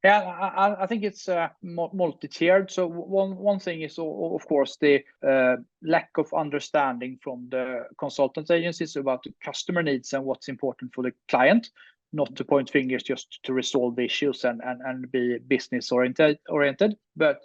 Yeah, I think it's multi-tiered. So one thing is, of course, the lack of understanding from the consultant agencies about the customer needs and what's important for the client, not to point fingers, just to resolve the issues and be business oriented. But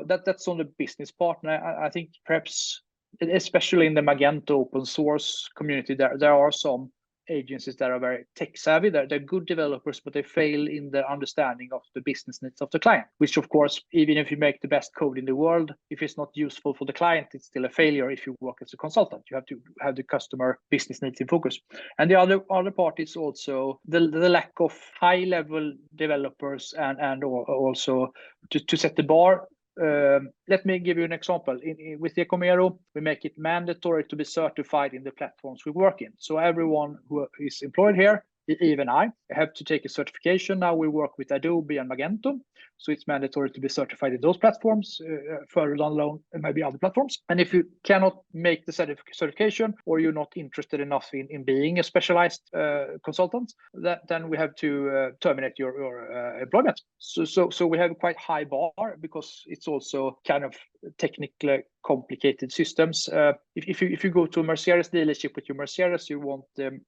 that's on the business part. And I think perhaps, especially in the Magento open source community, there are some agencies that are very tech savvy. They're good developers, but they fail in the understanding of the business needs of the client, which of course, even if you make the best code in the world, if it's not useful for the client, it's still a failure. If you work as a consultant, you have to have the customer business needs in focus. And the other part is also the lack of high level developers and also to set the bar. Let me give you an example. With Ecomero, we make it mandatory to be certified in the platforms we work in. So everyone who is employed here, even I have to take a certification. Now we work with Adobe and Magento, so it's mandatory to be certified in those platforms, further down the line, maybe other platforms. And if you cannot make the certification, or you're not interested enough in being a specialized consultant, then we have to terminate your employment. So we have a quite high bar, because it's also kind of technically complicated systems. If you go to a Mercedes dealership with your Mercedes, you want the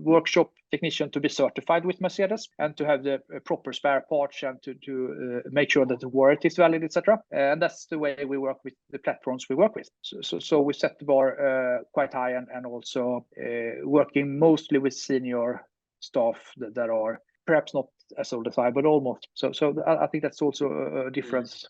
workshop technician to be certified with Mercedes and to have the proper spare parts and to make sure that the warranty is valid, etc. And that's the way we work with the platforms we work with. So we set the bar quite high, and also working mostly with senior staff that are perhaps not as old as I, but almost. So I think that's also a difference.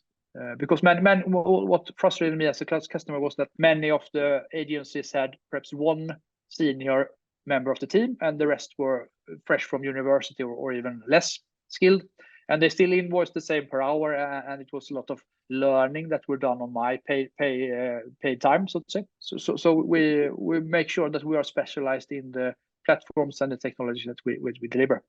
Because what frustrated me as a customer was that many of the agencies had perhaps one senior member of the team, and the rest were fresh from university or even less skilled, and they still invoiced the same per hour, and it was a lot of learning that were done on my paid time, so to say. So we make sure that we are specialized in the platforms and the technology that we deliver.